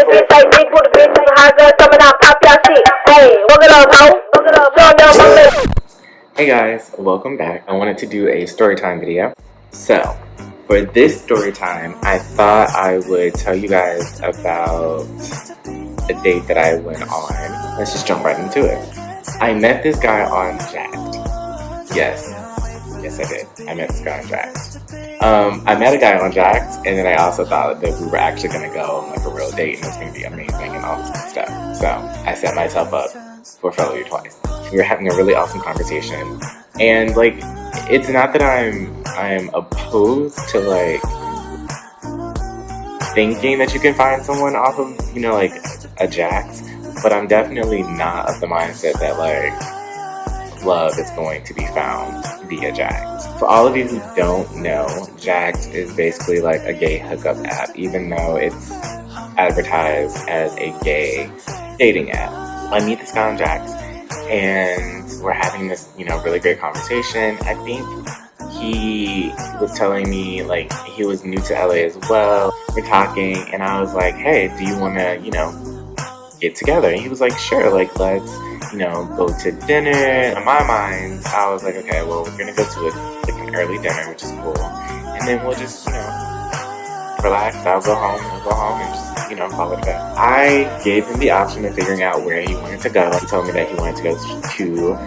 bitch like big booty bitch like hot girl coming out pop your shit. Hey, walk it up, ho. Walk it up, show them my leg. Hey guys, welcome back. I wanted to do a storytime video. So, for this storytime, I thought I would tell you guys about a date that I went on. Let's just jump right into it. I met this guy on Jack'd. Yes, I did. I met this guy on Jack'd. I met a guy on Jack'd, and then I also thought that we were actually going to go on like a real date and it was going to be amazing and all this good stuff. So, I set myself up for failure twice. We were having a really awesome conversation, and like, it's not that I'm opposed to like thinking that you can find someone off of, you know, like a Jack'd, but I'm definitely not of the mindset that like love is going to be found via Jack'd. For all of you who don't know, Jack'd is basically like a gay hookup app, even though it's advertised as a gay dating app. I meet this guy on Jack'd, and we're having this, you know, really great conversation. I think he was telling me, like, he was new to LA as well. We're talking, and I was like, hey, do you want to, you know, get together? And he was like, sure, like, let's, you know, go to dinner. In my mind, I was like, okay, well, we're going to go to an early dinner, which is cool. And then we'll just, you know, relax. I'll go home, and just, you know, call it a day. I gave him the option of figuring out where he wanted to go. He told me that he wanted to go to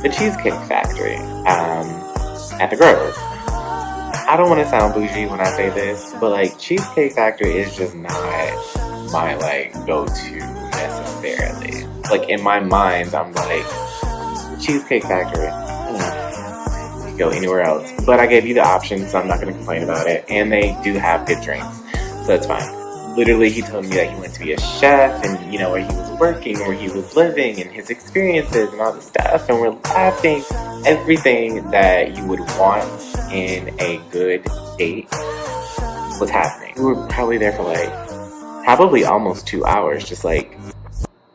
the Cheesecake Factory at the Grove. I don't want to sound bougie when I say this, but like, Cheesecake Factory is just not my like go-to necessarily. Like, in my mind, I'm like, Cheesecake Factory, you can go anywhere else. But I gave you the option, so I'm not going to complain about it. And they do have good drinks, so that's fine. Literally, he told me that he wanted to be a chef, and you know, where he was working, where he was living, and his experiences and all this stuff. And we're laughing. Everything that you would want in a good date was happening. We were probably there for like probably almost 2 hours, just like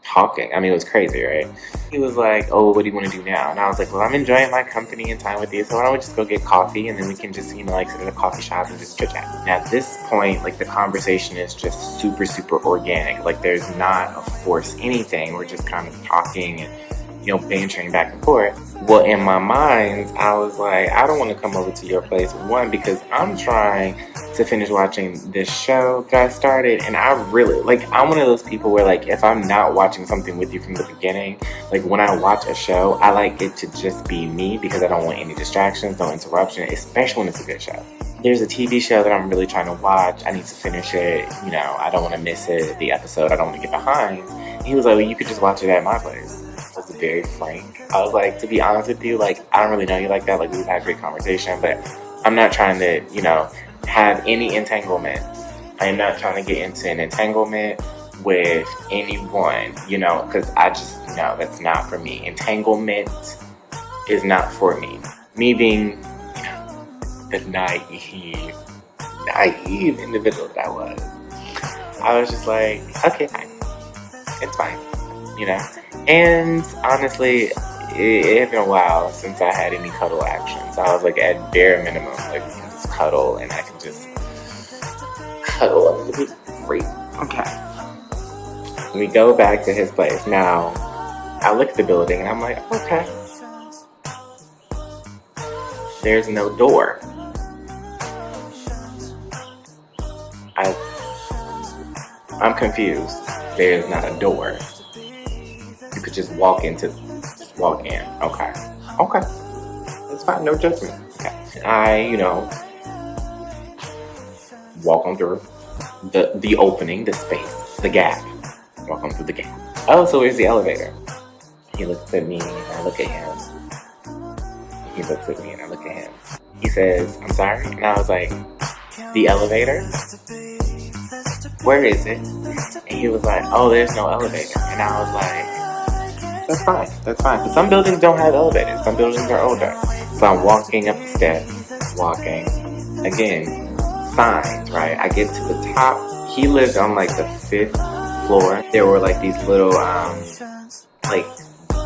talking. I mean, it was crazy, right? He was like, oh, what do you want to do now? And I was like, well, I'm enjoying my company and time with you, so why don't we just go get coffee, and then we can just, you know, like sit at a coffee shop and just chit chat. And at this point, like, the conversation is just super, super organic. Like, there's not a force anything. We're just kind of talking and, you know, bantering back and forth. Well, in my mind, I was like, I don't want to come over to your place. One, because I'm trying to finish watching this show that I started, and I really, like, I'm one of those people where, like, if I'm not watching something with you from the beginning, like, when I watch a show, I like it to just be me, because I don't want any distractions, no interruption, especially when it's a good show. There's a TV show that I'm really trying to watch. I need to finish it. You know, I don't want to miss it, the episode. I don't want to get behind. And he was like, well, you could just watch it at my place. I was very frank. I was like, to be honest with you, like, I don't really know you like that. Like, we've had a great conversation, but I'm not trying to, you know, have any entanglements. I am not trying to get into an entanglement with anyone, you know, because I just, no, that's not for me. Entanglement is not for me. Me being, you know, the naive individual that I was just like, okay, fine. It's fine, you know. And honestly, it had been a while since I had any cuddle action. So I was like, at bare minimum, like, we can just cuddle, and I can just cuddle. It would be great. Okay. We go back to his place. Now, I look at the building, and I'm like, okay. There's no door. I'm confused. There's not a door. You could just walk in. Okay. That's fine. No judgment. Okay. I, you know, walk on through the opening, the space, the gap. Walk on through the gap. Oh, so where's the elevator? He looks at me and I look at him. He looks at me and I look at him. He says, I'm sorry? And I was like, the elevator? Where is it? And he was like, oh, there's no elevator. And I was like, that's fine. But some buildings don't have elevators. Some buildings are older. So I'm walking up the steps, walking. Again, signs, right? I get to the top. He lived on like the 5th floor. There were like these little, like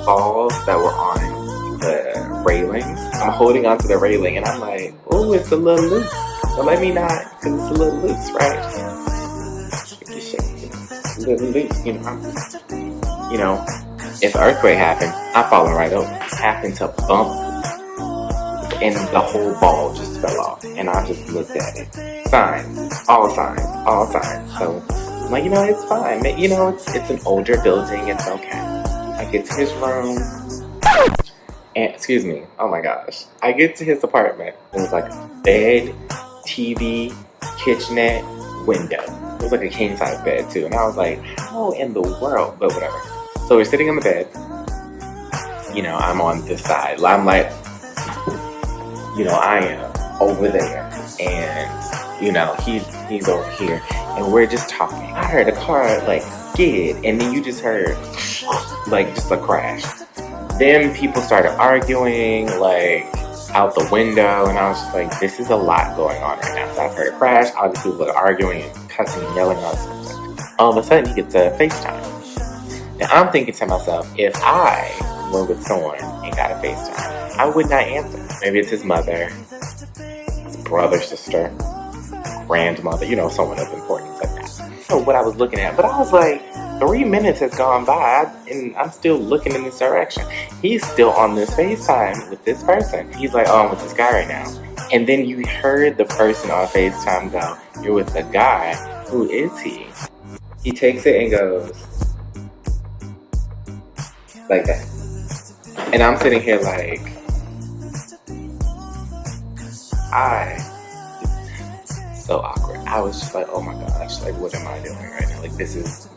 balls that were on the railings. I'm holding onto the railing and I'm like, oh, it's a little loose. So let me not, because it's a little loose, right? Shake it. You know, if an earthquake happened, I'm falling right over. Happened to bump, and the whole ball just fell off. And I just looked at it. Signs, all signs, all signs. So I'm like, it's fine. It's an older building. It's okay. I get to his room. And, excuse me, oh my gosh. I get to his apartment. It was like bed, TV, kitchenette, window. It was like a king size bed too. And I was like, how in the world? But whatever. So we're sitting in the bed. I'm on this side. I'm like, I am over there. And, he's over here. And we're just talking. I heard a car like skid. And then you just heard like just a crash. Then people started arguing, like, out the window, and I was just like, this is a lot going on right now. So I've heard a crash, all these people are arguing and cussing and yelling all this stuff. All of a sudden, he gets a FaceTime. Now, I'm thinking to myself, if I were with someone and got a FaceTime, I would not answer. Maybe it's his mother, his brother, sister, grandmother, someone of importance like that. So what I was looking at, but I was like, 3 minutes has gone by, and I'm still looking in this direction. He's still on this FaceTime with this person. He's like, oh, I'm with this guy right now. And then you heard the person on FaceTime go, you're with the guy. Who is he? He takes it and goes, like that. And I'm sitting here like, so awkward. I was just like, oh my gosh, like what am I doing right now? Like this is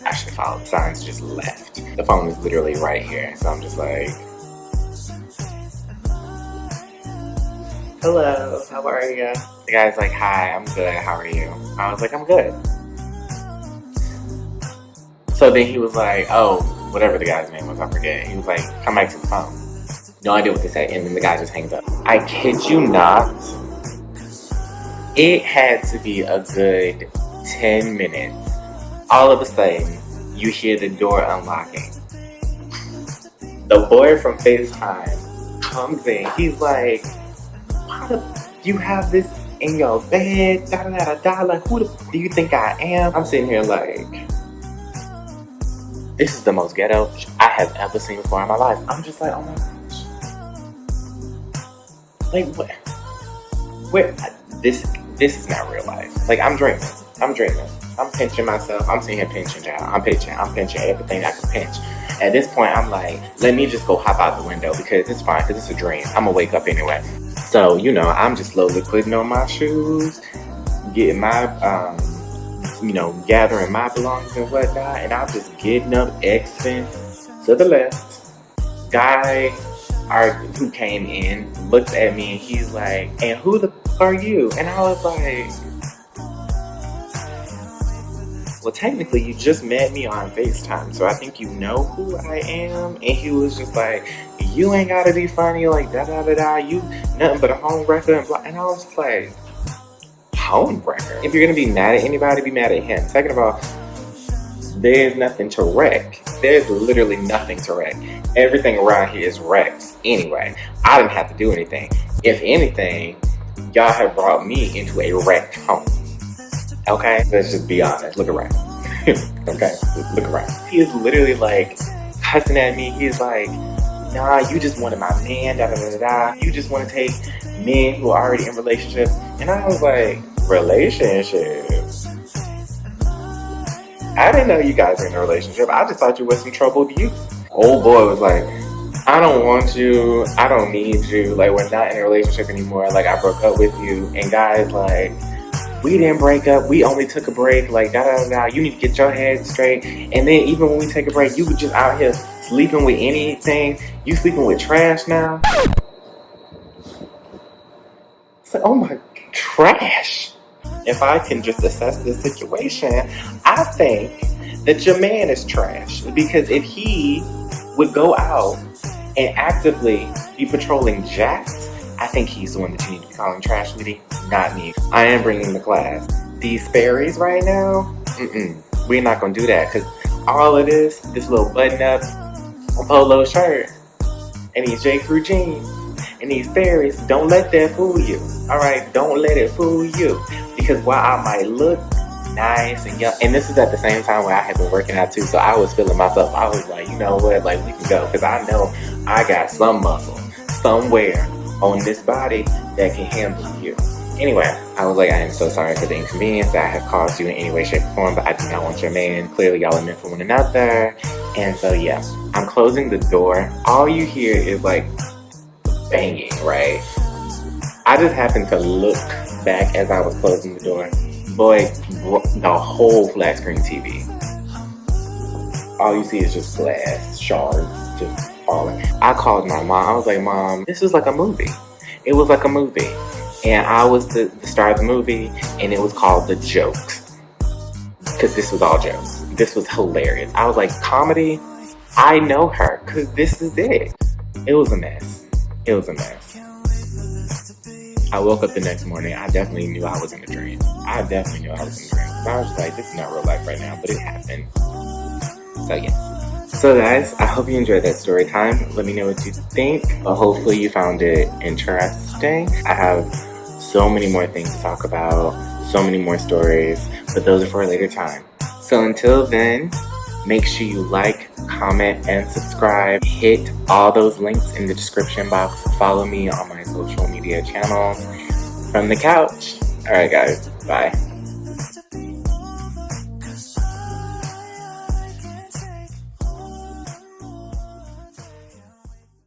I should have followed the signs, just left. The phone is literally right here. So I'm just like, hello, how are you? The guy's like, hi, I'm good, how are you? I was like, I'm good. So then he was like, oh, whatever the guy's name was, I forget. He was like, come back to the phone. No idea what to say. And then the guy just hangs up. I kid you not. It had to be a good 10 minutes. All of a sudden, you hear the door unlocking. The boy from FaceTime comes in. He's like, why do you have this in your bed? Da da da da. Like, who do you think I am? I'm sitting here like, this is the most ghetto I have ever seen before in my life. I'm just like, oh my gosh. Like, what? Where? This is not real life. Like, I'm dreaming. I'm pinching myself. I'm sitting here pinching, child. I'm pinching everything I can pinch. At this point, I'm like, let me just go hop out the window because it's fine, because it's a dream. I'm gonna wake up anyway. So, I'm just slowly putting on my shoes, getting my, gathering my belongings and whatnot, and I'm just getting up, exiting to the left. Guy who came in looks at me and he's like, and who the f are you? And I was like, well, technically you just met me on FaceTime, so I think you know who I am. And he was just like, you ain't gotta be funny, like da da da da, you nothing but a home wrecker and blah. And I was just like, home wrecker? If you're gonna be mad at anybody, be mad at him. Second of all, there's nothing to wreck. There's literally nothing to wreck. Everything around here is wrecked anyway. I didn't have to do anything. If anything, y'all have brought me into a wrecked home. Okay? Let's just be honest. Look around. Okay? Look around. He is literally like cussing at me. He's like, nah, you just wanted my man, da da da da. You just want to take men who are already in relationships. And I was like, relationships? I didn't know you guys were in a relationship. I just thought you were some troubled youth. Old boy was like, I don't want you. I don't need you. Like, we're not in a relationship anymore. Like, I broke up with you. And guys, like, we didn't break up. We only took a break. Like, da da da. You need to get your head straight. And then even when we take a break, you were just out here sleeping with anything. You sleeping with trash now. It's like, oh my, trash. If I can just assess this situation, I think that your man is trash. Because if he would go out and actively be patrolling jacks, I think he's the one that you need to be calling trash, sweetie, not me. I am bringing the class. These Sperry's right now, we're not going to do that. Because all of this little button-up polo shirt, and these J. Crew jeans, and these Sperry's, don't let that fool you. All right, don't let it fool you. Because while I might look nice and young. And this is at the same time where I had been working out too, so I was feeling myself. I was like, you know what, like we can go, because I know I got some muscle somewhere on this body that can handle you. Anyway, I was like, I am so sorry for the inconvenience that I have caused you in any way, shape, or form, but I do not want your man. Clearly, y'all are meant for one another. And so, yeah, I'm closing the door. All you hear is like banging, right? I just happened to look back as I was closing the door. Boy, the whole flat screen TV. All you see is just glass shards just falling. I called my mom. I was like, Mom, this was like a movie. It was like a movie. And I was the star of the movie, and it was called The Jokes. Because this was all jokes. This was hilarious. I was like, comedy? I know her, because this is it. It was a mess. It was a mess. I woke up the next morning. I definitely knew I was in a dream. I was in a dream. I was just like, this is not real life right now, but it happened. So, yeah. So, guys, I hope you enjoyed that story time. Let me know what you think. Hopefully, you found it interesting. I have so many more things to talk about, so many more stories, but those are for a later time. So until then, make sure you like, comment, and subscribe. Hit all those links in the description box. Follow me on my social media channels from the couch. All right, guys. Bye.